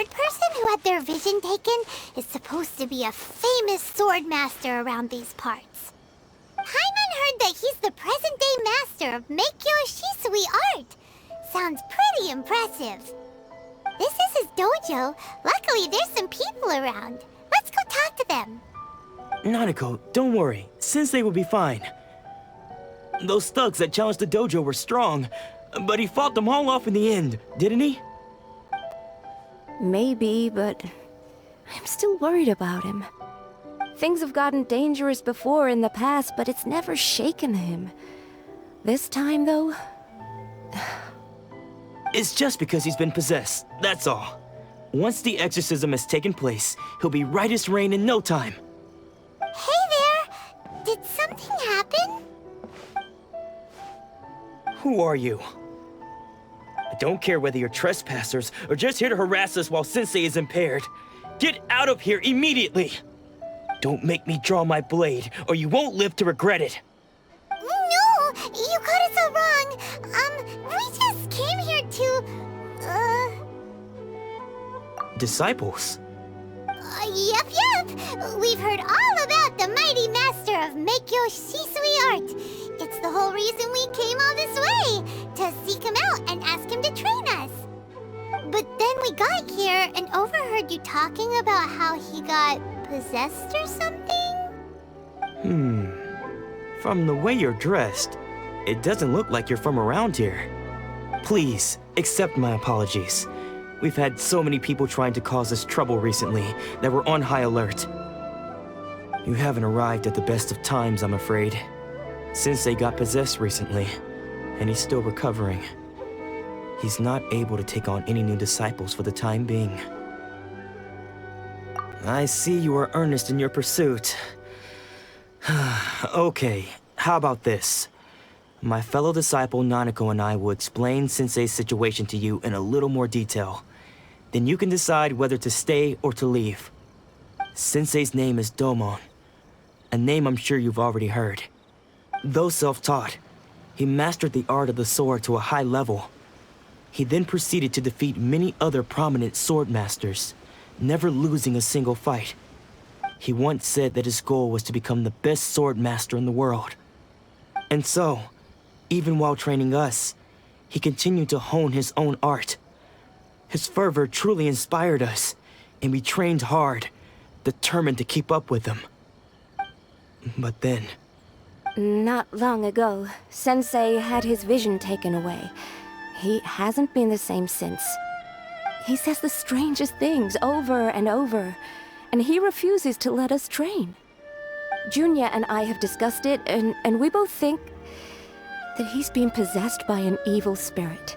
third person who had their vision taken is supposed to be a famous swordmaster around these parts. Paimon heard that he's the present-day master of Meikyo Shisui art. Sounds pretty impressive. This is his dojo. Luckily, there's some people around. Let's go talk to them. Nanako, don't worry. Sensei will be fine. Those thugs that challenged the dojo were strong, but he fought them all off in the end, didn't he? Maybe, but I'm still worried about him. Things have gotten dangerous before in the past, but it's never shaken him. This time, though... It's just because he's been possessed, that's all. Once the exorcism has taken place, he'll be right as rain in no time. Hey there! Did something happen? Who are you? I don't care whether you're trespassers or just here to harass us while Sensei is impaired. Get out of here immediately! Don't make me draw my blade, or you won't live to regret it. No! You got it so wrong! We just came here to... Disciples? Yep. We've heard all about the mighty master of Meikyo Shisui art. It's the whole reason we came all this way, to seek him out and ask him to train us. But then we got here and overheard you talking about how he got possessed or something? From the way you're dressed, it doesn't look like you're from around here. Please, accept my apologies. We've had so many people trying to cause us trouble recently that we're on high alert. You haven't arrived at the best of times, I'm afraid. Sensei got possessed recently, and he's still recovering. He's not able to take on any new disciples for the time being. I see you are earnest in your pursuit. Okay, how about this? My fellow disciple Nanako and I will explain Sensei's situation to you in a little more detail. Then you can decide whether to stay or to leave. Sensei's name is Domon, a name I'm sure you've already heard. Though self-taught, he mastered the art of the sword to a high level. He then proceeded to defeat many other prominent swordmasters, never losing a single fight. He once said that his goal was to become the best swordmaster in the world. And so, even while training us, he continued to hone his own art. His fervor truly inspired us, and we trained hard, determined to keep up with him. But then... Not long ago, Sensei had his vision taken away. He hasn't been the same since. He says the strangest things over and over, and he refuses to let us train. Junya and I have discussed it, and we both think that he's been possessed by an evil spirit.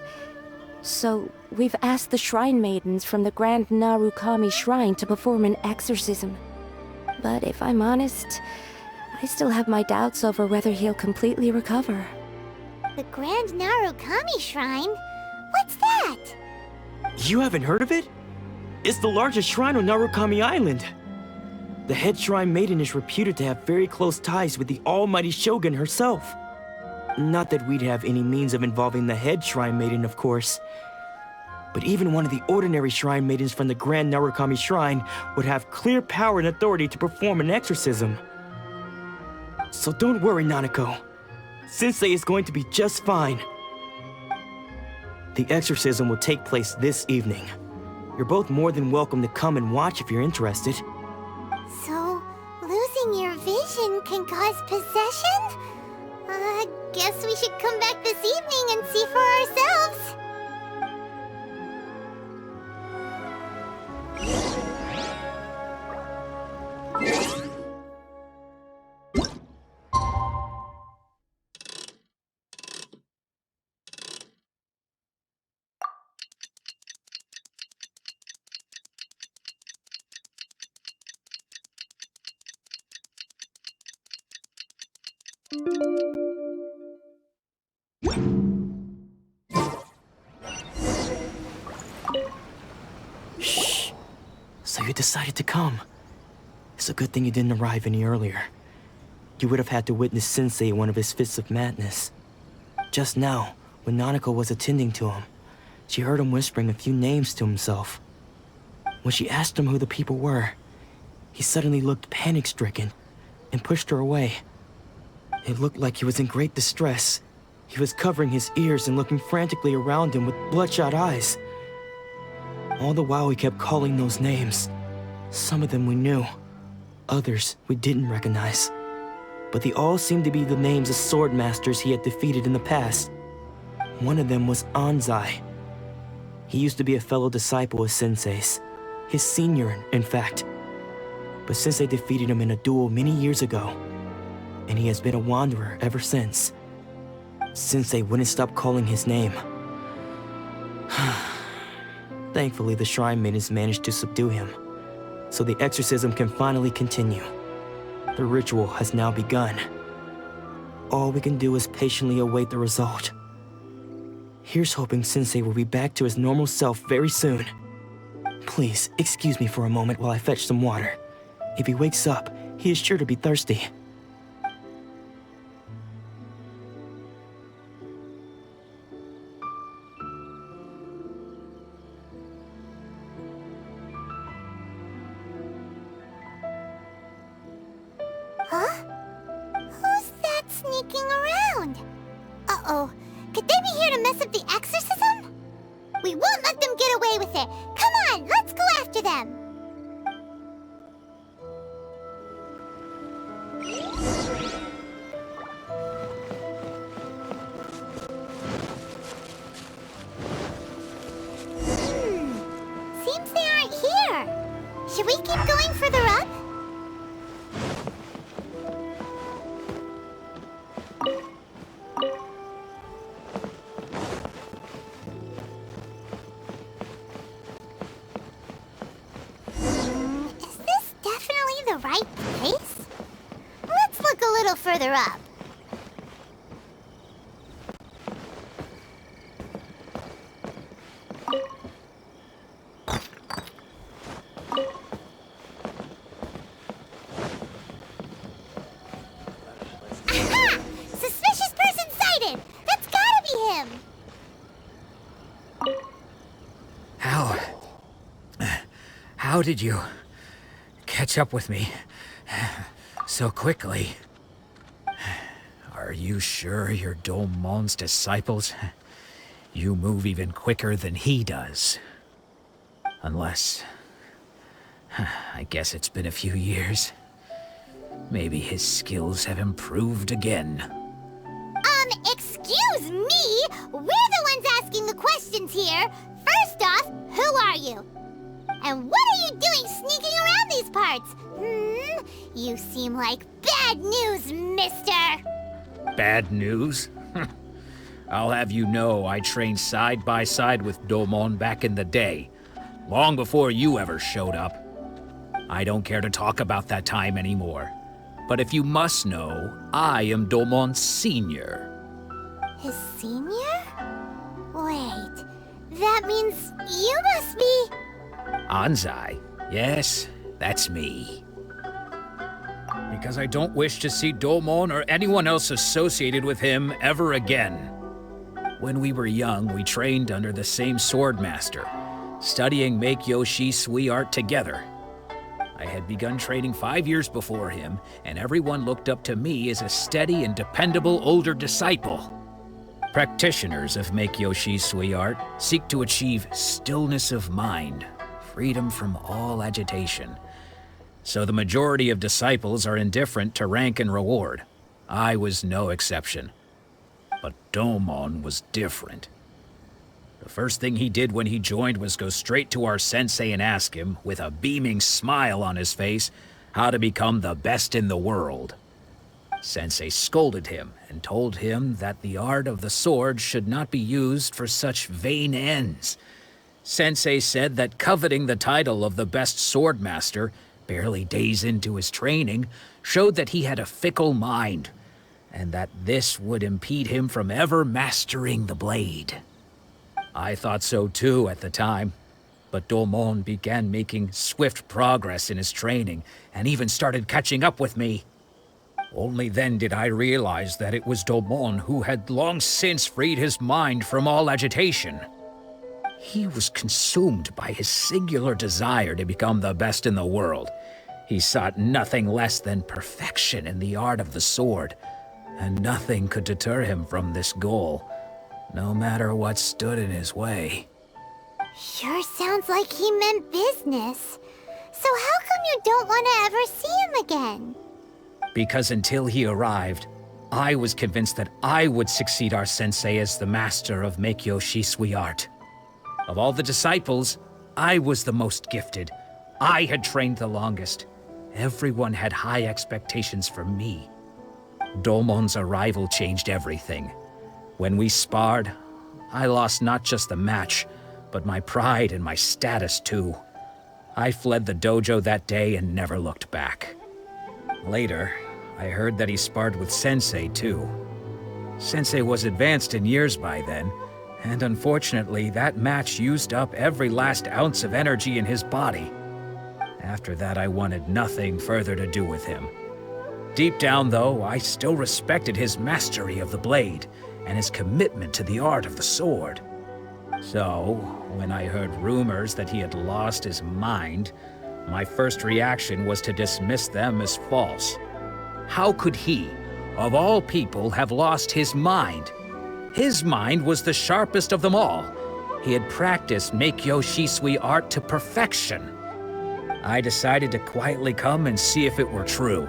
So, we've asked the shrine maidens from the Grand Narukami Shrine to perform an exorcism. But if I'm honest, I still have my doubts over whether he'll completely recover. The Grand Narukami Shrine? What's that? You haven't heard of it? It's the largest shrine on Narukami Island. The head shrine maiden is reputed to have very close ties with the almighty Shogun herself. Not that we'd have any means of involving the head shrine maiden, of course. But even one of the ordinary shrine maidens from the Grand Narukami Shrine would have clear power and authority to perform an exorcism. So don't worry, Nanako. Sensei is going to be just fine. The exorcism will take place this evening. You're both more than welcome to come and watch if you're interested. So, losing your vision can cause possession? Guess we should come back this evening and see for ourselves. Shh. So you decided to come. It's a good thing you didn't arrive any earlier. You would have had to witness Sensei in one of his fits of madness. Just now, when Nanako was attending to him, she heard him whispering a few names to himself. When she asked him who the people were, he suddenly looked panic-stricken and pushed her away. It looked like he was in great distress. He was covering his ears and looking frantically around him with bloodshot eyes. All the while he kept calling those names. Some of them we knew, others we didn't recognize. But they all seemed to be the names of Swordmasters he had defeated in the past. One of them was Anzai. He used to be a fellow disciple of Sensei's, his senior, in fact. But Sensei defeated him in a duel many years ago, and he has been a wanderer ever since. Sensei wouldn't stop calling his name. Thankfully, the shrine maidens managed to subdue him, so the exorcism can finally continue. The ritual has now begun. All we can do is patiently await the result. Here's hoping Sensei will be back to his normal self very soon. Please, excuse me for a moment while I fetch some water. If he wakes up, he is sure to be thirsty. Huh? Who's that sneaking around? Uh-oh. Could they be here to mess up the exorcism? We won't let them get away with it. Come on, let's go after them. Seems they aren't here. Should we keep going further up? Is this definitely the right place? Let's look a little further up. Aha! Suspicious person sighted! That's gotta be him! How did you catch up with me so quickly? Are you sure you're Domon's disciples? You move even quicker than he does. Unless... I guess it's been a few years. Maybe his skills have improved again. Excuse me? We're the ones asking the questions here. First off, who are you? And what are you doing sneaking around these parts? You seem like bad news, mister. Bad news? I'll have you know I trained side by side with Domon back in the day, long before you ever showed up. I don't care to talk about that time anymore. But if you must know, I am Domon's senior. His senior? Wait, that means you must be... Anzai? Yes, that's me. Because I don't wish to see Domon or anyone else associated with him ever again. When we were young, we trained under the same Swordmaster, studying Make-Yoshi Sui art together. I had begun training 5 years before him, and everyone looked up to me as a steady and dependable older disciple. Practitioners of Make-Yoshi Sui art seek to achieve stillness of mind, freedom from all agitation. So the majority of disciples are indifferent to rank and reward. I was no exception. But Domon was different. The first thing he did when he joined was go straight to our sensei and ask him, with a beaming smile on his face, how to become the best in the world. Sensei scolded him and told him that the art of the sword should not be used for such vain ends. Sensei said that coveting the title of the best swordmaster, barely days into his training, showed that he had a fickle mind, and that this would impede him from ever mastering the blade. I thought so too at the time, but Domon began making swift progress in his training, and even started catching up with me. Only then did I realize that it was Domon who had long since freed his mind from all agitation. He was consumed by his singular desire to become the best in the world. He sought nothing less than perfection in the art of the sword, and nothing could deter him from this goal, no matter what stood in his way. Sure sounds like he meant business. So how come you don't want to ever see him again? Because until he arrived, I was convinced that I would succeed our sensei as the master of Meikyo Shisui art. Of all the disciples, I was the most gifted. I had trained the longest. Everyone had high expectations for me. Domon's arrival changed everything. When we sparred, I lost not just the match, but my pride and my status too. I fled the dojo that day and never looked back. Later, I heard that he sparred with Sensei too. Sensei was advanced in years by then, and unfortunately that match used up every last ounce of energy in his body. After that, I wanted nothing further to do with him. Deep down though, I still respected his mastery of the blade and his commitment to the art of the sword. So, when I heard rumors that he had lost his mind, my first reaction was to dismiss them as false. How could he, of all people, have lost his mind? His mind was the sharpest of them all. He had practiced Meikyo Shisui art to perfection. I decided to quietly come and see if it were true.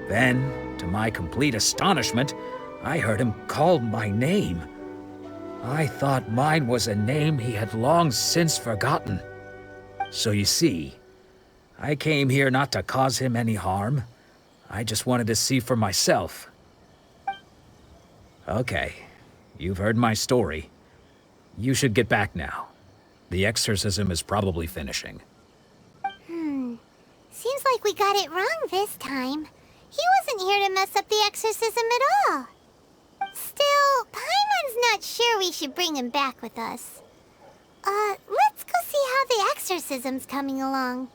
Then, to my complete astonishment, I heard him call my name. I thought mine was a name he had long since forgotten. So you see, I came here not to cause him any harm. I just wanted to see for myself. Okay, you've heard my story. You should get back now. The exorcism is probably finishing. Seems like we got it wrong this time. He wasn't here to mess up the exorcism at all. Still, Paimon's not sure we should bring him back with us. Let's go see how the exorcism's coming along.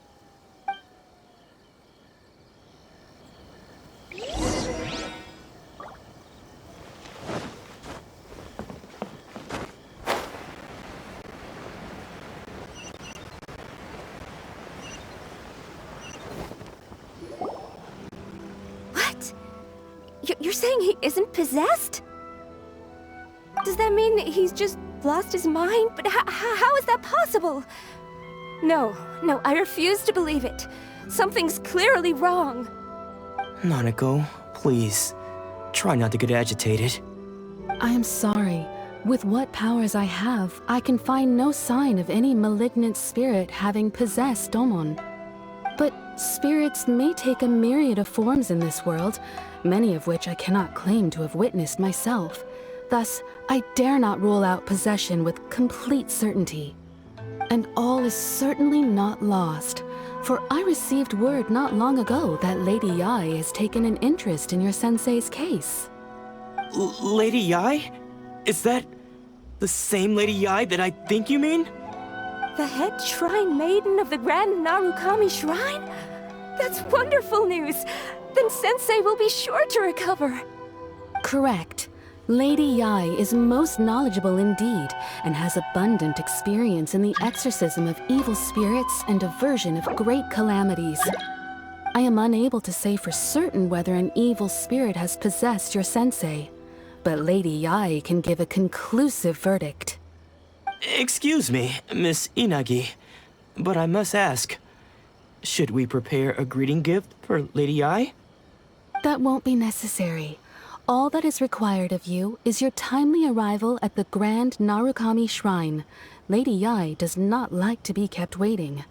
What? You're saying he isn't possessed? Does that mean he's just lost his mind? But how is that possible? No, I refuse to believe it. Something's clearly wrong. Nanako, please, try not to get agitated. I am sorry. With what powers I have, I can find no sign of any malignant spirit having possessed Domon. But spirits may take a myriad of forms in this world, many of which I cannot claim to have witnessed myself. Thus, I dare not rule out possession with complete certainty. And all is certainly not lost, for I received word not long ago that Lady Yai has taken an interest in your sensei's case. Lady Yai? Is that the same Lady Yai that I think you mean? The head shrine maiden of the Grand Narukami Shrine? That's wonderful news! Then Sensei will be sure to recover. Correct. Lady Yai is most knowledgeable indeed, and has abundant experience in the exorcism of evil spirits and aversion of great calamities. I am unable to say for certain whether an evil spirit has possessed your sensei, but Lady Yai can give a conclusive verdict. Excuse me, Miss Inagi, but I must ask, should we prepare a greeting gift for Lady Yai? That won't be necessary. All that is required of you is your timely arrival at the Grand Narukami Shrine. Lady Yai does not like to be kept waiting.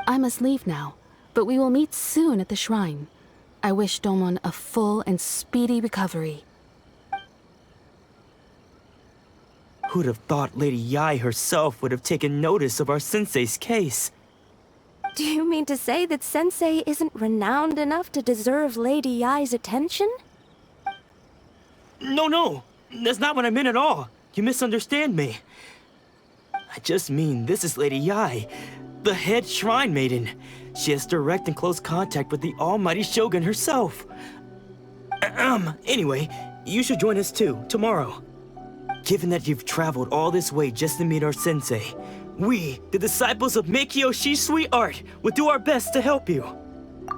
I must leave now, but we will meet soon at the shrine. I wish Domon a full and speedy recovery. Who'd have thought Lady Yai herself would have taken notice of our sensei's case? Do you mean to say that Sensei isn't renowned enough to deserve Lady Yai's attention? No, that's not what I meant at all. You misunderstand me. I just mean this is Lady Yai, the head shrine maiden. She has direct and close contact with the almighty Shogun herself. Anyway, you should join us too, tomorrow. Given that you've traveled all this way just to meet our sensei, we, the disciples of Meikyo Shisui Art, will do our best to help you.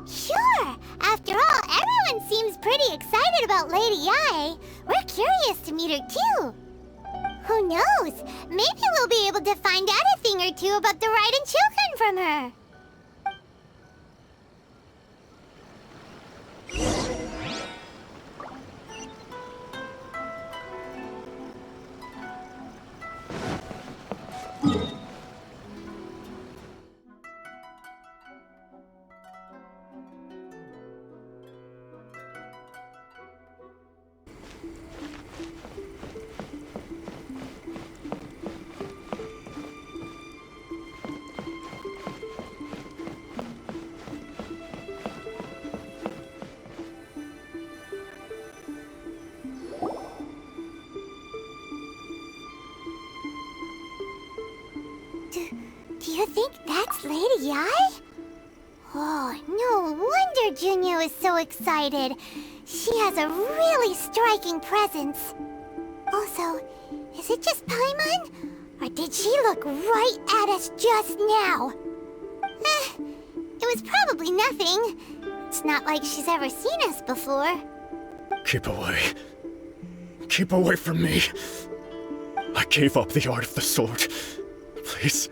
Sure! After all, everyone seems pretty excited about Lady Yae. We're curious to meet her too. Who knows? Maybe we'll be able to find out a thing or two about the Raiden children from her. Do you think that's Lady Yae? Oh, no wonder Junyo is so excited. She has a really striking presence. Also, is it just Paimon? Or did she look right at us just now? It was probably nothing. It's not like she's ever seen us before. Keep away. Keep away from me. I gave up the art of the sword. Please,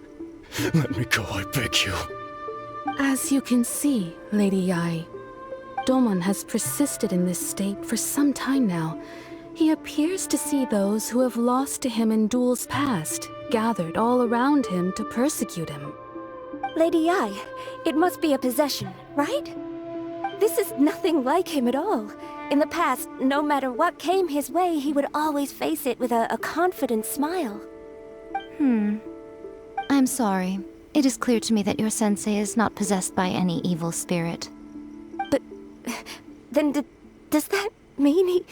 let me go, I beg you. As you can see, Lady Yae, Domon has persisted in this state for some time now. He appears to see those who have lost to him in duels past, gathered all around him to persecute him. Lady Yae, it must be a possession, right? This is nothing like him at all. In the past, no matter what came his way, he would always face it with a confident smile. I'm sorry. It is clear to me that your sensei is not possessed by any evil spirit. But then does that mean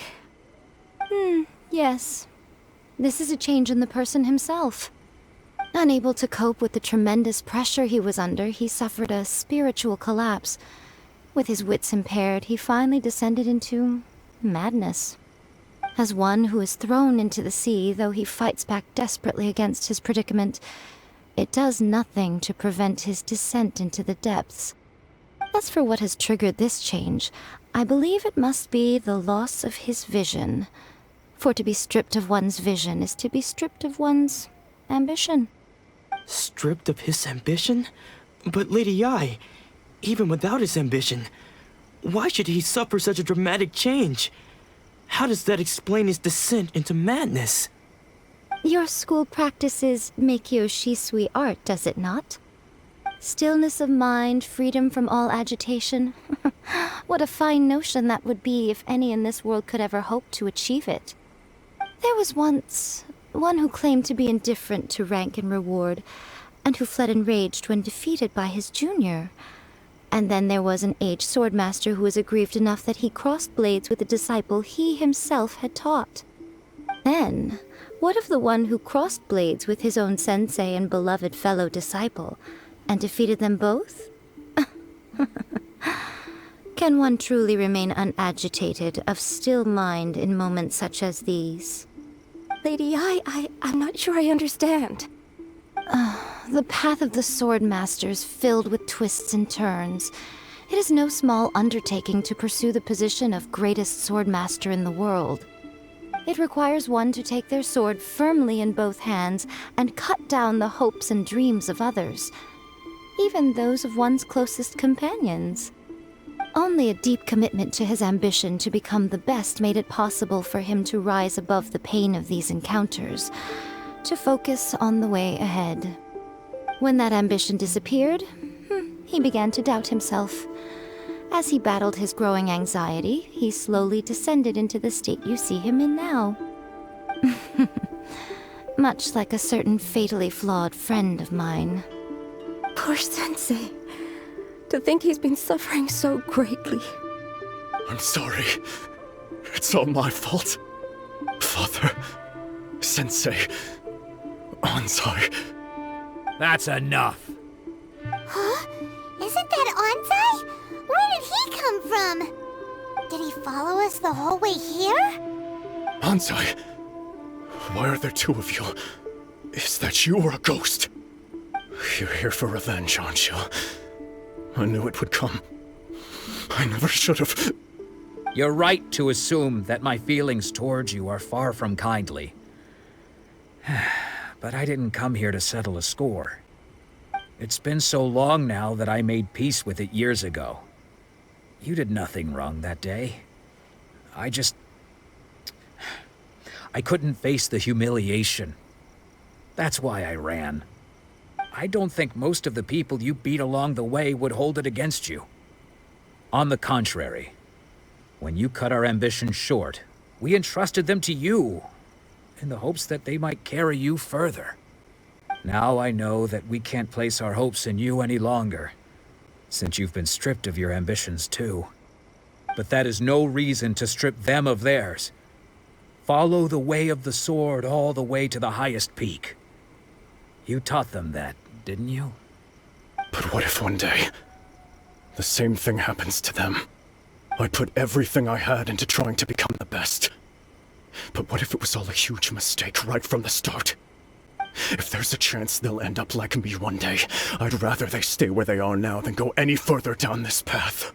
he... Yes. This is a change in the person himself. Unable to cope with the tremendous pressure he was under, he suffered a spiritual collapse. With his wits impaired, he finally descended into madness. As one who is thrown into the sea, though he fights back desperately against his predicament, it does nothing to prevent his descent into the depths. As for what has triggered this change, I believe it must be the loss of his vision. For to be stripped of one's vision is to be stripped of one's ambition. Stripped of his ambition? But Lady Yae, even without his ambition, why should he suffer such a dramatic change? How does that explain his descent into madness? Your school practices Meikyo Shisui art, does it not? Stillness of mind, freedom from all agitation. What a fine notion that would be if any in this world could ever hope to achieve it. There was once one who claimed to be indifferent to rank and reward, and who fled enraged when defeated by his junior. And then there was an aged swordmaster who was aggrieved enough that he crossed blades with a disciple he himself had taught. Then, what of the one who crossed blades with his own sensei and beloved fellow disciple, and defeated them both? Can one truly remain unagitated, of still mind in moments such as these? Lady Yae, I'm not sure I understand. The path of the Swordmaster is filled with twists and turns. It is no small undertaking to pursue the position of greatest Swordmaster in the world. It requires one to take their sword firmly in both hands and cut down the hopes and dreams of others, even those of one's closest companions. Only a deep commitment to his ambition to become the best made it possible for him to rise above the pain of these encounters, to focus on the way ahead. When that ambition disappeared, he began to doubt himself. As he battled his growing anxiety, he slowly descended into the state you see him in now. Much like a certain fatally flawed friend of mine. Poor sensei. To think he's been suffering so greatly. I'm sorry. It's all my fault. Father, Sensei, Anzai. That's enough. Huh? Isn't that Anzai? Where did he come from? Did he follow us the whole way here? Anzai, Why are there two of you? Is that you or a ghost? You're here for revenge, aren't you? I knew it would come. I never should have. You're right to assume that my feelings towards you are far from kindly. But I didn't come here to settle a score. It's been so long now that I made peace with it years ago. You did nothing wrong that day. I couldn't face the humiliation. That's why I ran. I don't think most of the people you beat along the way would hold it against you. On the contrary, when you cut our ambitions short, we entrusted them to you, in the hopes that they might carry you further. Now I know that we can't place our hopes in you any longer, since you've been stripped of your ambitions too. But that is no reason to strip them of theirs. Follow the way of the sword all the way to the highest peak. You taught them that, didn't you? But what if one day, the same thing happens to them? I put everything I had into trying to become the best. But what if it was all a huge mistake right from the start? If there's a chance they'll end up like me one day, I'd rather they stay where they are now than go any further down this path.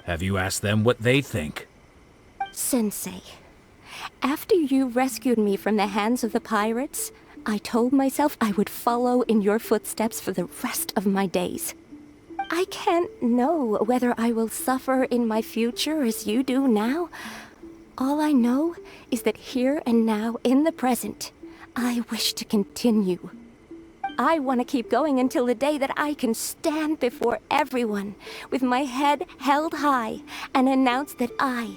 Have you asked them what they think? Sensei, after you rescued me from the hands of the pirates, I told myself I would follow in your footsteps for the rest of my days. I can't know whether I will suffer in my future as you do now. All I know is that here and now, in the present, I wish to continue. I want to keep going until the day that I can stand before everyone with my head held high and announce that I,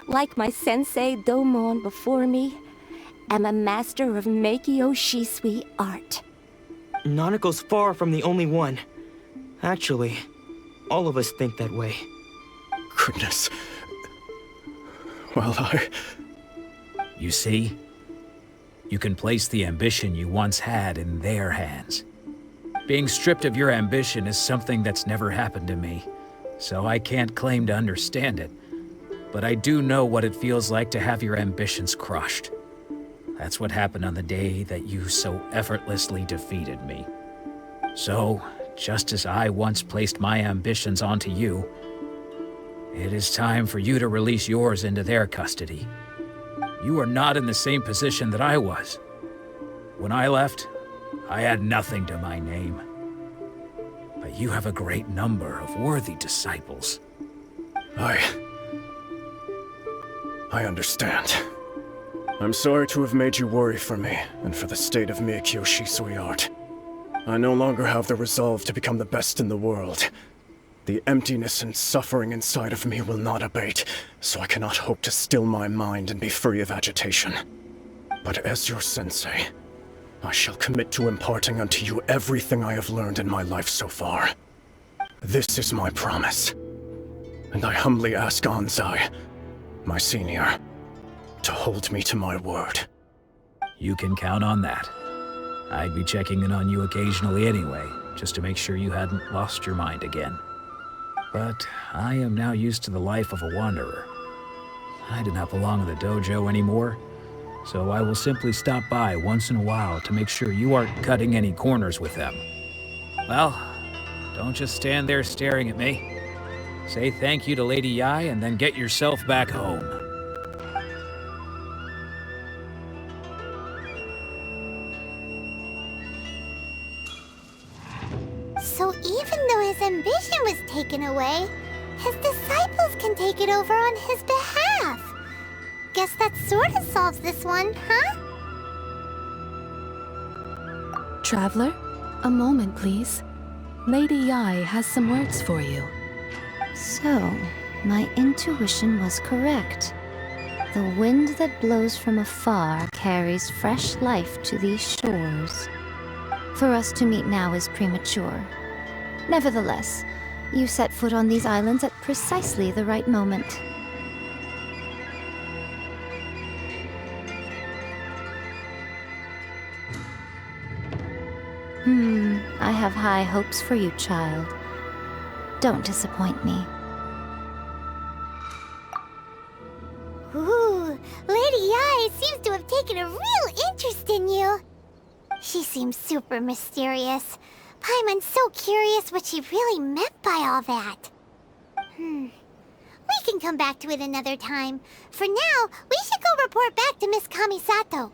like my sensei Domon before me, am a master of Meikyo Shisui art. Nanako's far from the only one. Actually, all of us think that way. Goodness. Well, You see? You can place the ambition you once had in their hands. Being stripped of your ambition is something that's never happened to me, so I can't claim to understand it. But I do know what it feels like to have your ambitions crushed. That's what happened on the day that you so effortlessly defeated me. So, just as I once placed my ambitions onto you, it is time for you to release yours into their custody. You are not in the same position that I was. When I left, I had nothing to my name. But you have a great number of worthy disciples. I understand. I'm sorry to have made you worry for me, and for the state of Meikyo Shisui art. I no longer have the resolve to become the best in the world. The emptiness and suffering inside of me will not abate, so I cannot hope to still my mind and be free of agitation. But as your sensei, I shall commit to imparting unto you everything I have learned in my life so far. This is my promise. And I humbly ask Anzai, my senior, to hold me to my word. You can count on that. I'd be checking in on you occasionally anyway, just to make sure you hadn't lost your mind again. But I am now used to the life of a wanderer. I do not belong in the dojo anymore, so I will simply stop by once in a while to make sure you aren't cutting any corners with them. Well, don't just stand there staring at me. Say thank you to Lady Yai and then get yourself back home. So even though his ambition was taken away, his disciples can take it over on his behalf. Guess that sorta solves this one, huh? Traveler, a moment, please. Lady Yai has some words for you. So, my intuition was correct. The wind that blows from afar carries fresh life to these shores. For us to meet now is premature. Nevertheless, you set foot on these islands at precisely the right moment. I have high hopes for you, child. Don't disappoint me. Ooh, Lady Yai seems to have taken a real seems super mysterious. Paimon's so curious what she really meant by all that. We can come back to it another time. For now, we should go report back to Miss Kamisato.